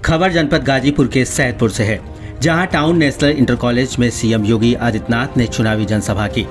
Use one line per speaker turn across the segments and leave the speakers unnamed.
खबर जनपद गाजीपुर के सैदपुर से है, जहां टाउन नेशनल इंटर कॉलेज में सीएम योगी आदित्यनाथ ने चुनावी जनसभा की।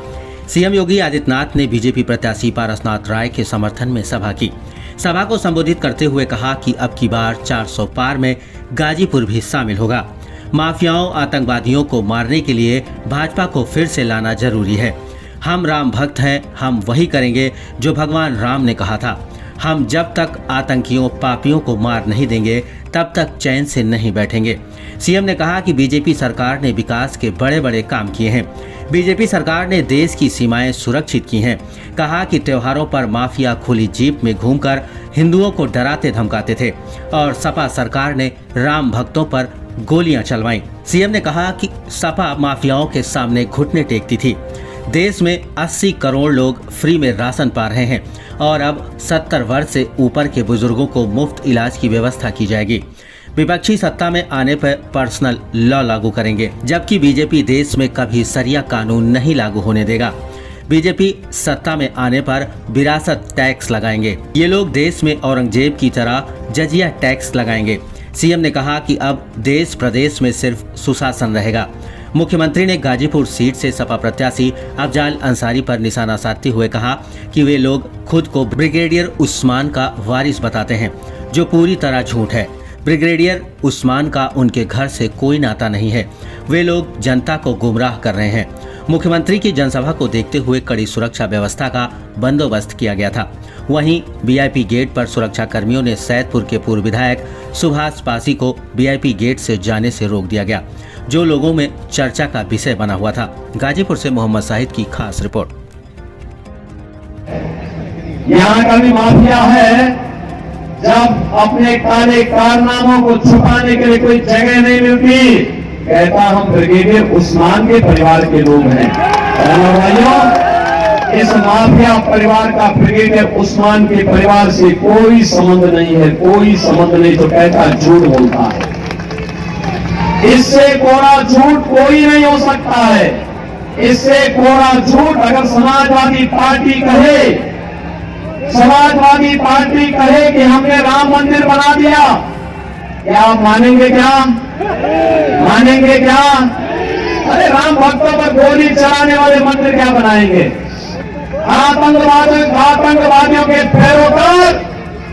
सीएम योगी आदित्यनाथ ने बीजेपी प्रत्याशी पारसनाथ राय के समर्थन में सभा की। सभा को संबोधित करते हुए कहा कि अब की बार 400 पार में गाजीपुर भी शामिल होगा। माफियाओं आतंकवादियों को मारने के लिए भाजपा को फिर से लाना जरूरी है। हम राम भक्त हैं, हम वही करेंगे जो भगवान राम ने कहा था। हम जब तक आतंकियों पापियों को मार नहीं देंगे तब तक चैन से नहीं बैठेंगे। सीएम ने कहा कि बीजेपी सरकार ने विकास के बड़े बड़े काम किए हैं। बीजेपी सरकार ने देश की सीमाएं सुरक्षित की हैं। कहा कि त्योहारों पर माफिया खुली जीप में घूमकर हिंदुओं को डराते धमकाते थे और सपा सरकार ने राम भक्तों पर गोलियां चलवाईं। सीएम ने कहा कि सपा माफियाओं के सामने घुटने टेकती थी। देश में 80 करोड़ लोग फ्री में राशन पा रहे हैं और अब 70 वर्ष से ऊपर के बुजुर्गों को मुफ्त इलाज की व्यवस्था की जाएगी। विपक्षी सत्ता में आने पर पर्सनल लॉ लागू करेंगे, जबकि बीजेपी देश में कभी सरिया कानून नहीं लागू होने देगा। बीजेपी सत्ता में आने पर विरासत टैक्स लगाएंगे। ये लोग देश में औरंगजेब की तरह जजिया टैक्स लगाएंगे। सीएम ने कहा कि अब देश प्रदेश में सिर्फ सुशासन रहेगा। मुख्यमंत्री ने गाजीपुर सीट से सपा प्रत्याशी अफजाल अंसारी पर निशाना साधते हुए कहा कि वे लोग खुद को ब्रिगेडियर उस्मान का वारिस बताते हैं, जो पूरी तरह झूठ है। ब्रिगेडियर उस्मान का उनके घर से कोई नाता नहीं है। वे लोग जनता को गुमराह कर रहे हैं। मुख्यमंत्री की जनसभा को देखते हुए कड़ी सुरक्षा व्यवस्था का बंदोबस्त किया गया था। वहीं वीआईपी गेट पर सुरक्षा कर्मियों ने सैदपुर के पूर्व विधायक सुभाष पासी को वीआईपी गेट से जाने से रोक दिया गया, जो लोगों में चर्चा का विषय बना हुआ था। गाजीपुर से मोहम्मद साहिद की खास रिपोर्ट।
यहाँ का भी माफिया है। जब अपने काले कारनामों को छुपाने के लिए कोई जगह नहीं मिलती, कहता हम ब्रिगेडियर उस्मान के परिवार के लोग हैं। भाइयों, इस माफिया परिवार का ब्रिगेडियर उस्मान के परिवार से कोई संबंध नहीं है, कोई संबंध नहीं। तो कहता झूठ बोलता है। इससे कोरा झूठ कोई नहीं हो सकता है। इससे कोरा झूठ अगर समाजवादी पार्टी कहे कि हमने राम मंदिर बना दिया, क्या आप मानेंगे? मानेंगे क्या? अरे राम भक्तों पर गोली चलाने वाले मंदिर क्या बनाएंगे? आतंकवादियों के पैरोकार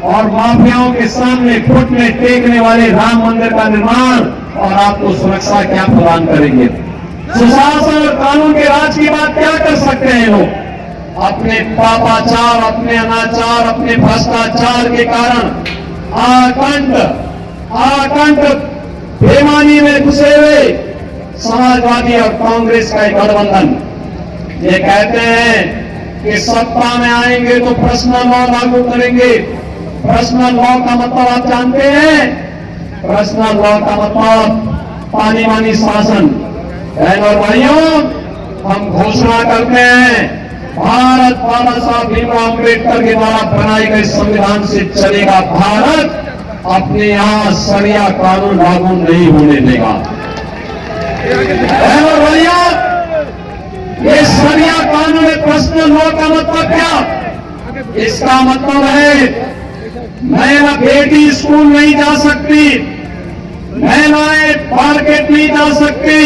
और माफियाओं के सामने घुटने टेकने वाले राम मंदिर का निर्माण और आपको सुरक्षा क्या प्रदान करेंगे? सुशासन और कानून के राज की बात क्या कर सकते हैं लोग? अपने पापाचार, अपने अनाचार, अपने भ्रष्टाचार के कारण आकंठ बेईमानी में घुसे हुए समाजवादी और कांग्रेस का एक गठबंधन ये कहते हैं कि सत्ता में आएंगे तो पर्सनल लॉ लागू करेंगे। पर्सनल लॉ का मतलब आप जानते हैं? पर्सनल लॉ का मतलब पानी शासन। बहनों और भाइयों, हम घोषणा करते हैं, भारत बाबा साहब भीमराव अम्बेडकर के द्वारा बनाए गए संविधान से चलेगा भारत। अपने यहां सरिया कानून लागू नहीं होने देगा। बहनों और भाइयों, ये सरिया कानून में पर्सनल लॉ का मतलब क्या? इसका मतलब है महिला बेटी स्कूल नहीं जा सकती, महिलाएं मार्केट नहीं जा सकती,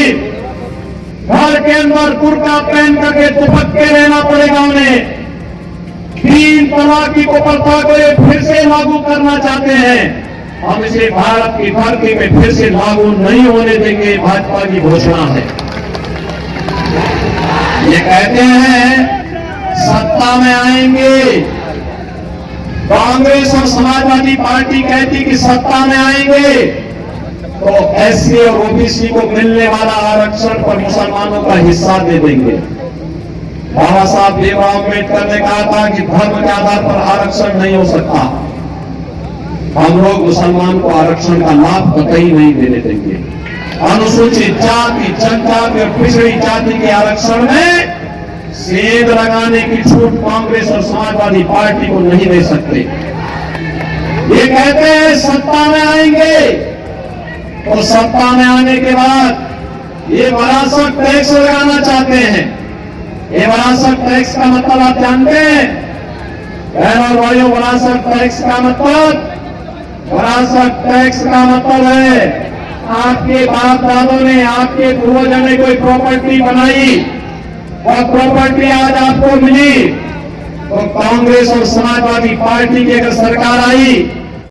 घर के अंदर कुर्ता पहन करके दुपट्टे रहना पड़ेगा उन्हें। 3 तलाक को प्रथा को ये फिर से लागू करना चाहते हैं। हम इसे भारत की धरती में फिर से लागू नहीं होने देंगे, भाजपा की घोषणा है। ये कहते हैं सत्ता में आएंगे। कांग्रेस और समाजवादी पार्टी कहती कि सत्ता में आएंगे तो एससी और ओबीसी को मिलने वाला आरक्षण पर मुसलमानों का हिस्सा दे देंगे। बाबा साहब भीमराव अम्बेडकर ने कहा था कि धर्म के आधार पर आरक्षण नहीं हो सकता। हम लोग मुसलमान को आरक्षण का लाभ कतई नहीं देने देंगे। अनुसूचित जाति, जनजाति और पिछड़ी जाति के आरक्षण में सेंध लगाने की छूट कांग्रेस और समाजवादी पार्टी को नहीं दे सकते। ये कहते हैं सत्ता में आएंगे तो सत्ता में आने के बाद ये विरासत टैक्स लगाना चाहते हैं। ये विरासत टैक्स का मतलब आप जानते हैं? बहनों और भाइयों, विरासत टैक्स का मतलब विरासत टैक्स का मतलब है आपके बाप दादों ने, आपके पूर्वजों ने कोई प्रॉपर्टी बनाई और प्रॉपर्टी आज आपको मिली, तो कांग्रेस और समाजवादी पार्टी की अगर सरकार आई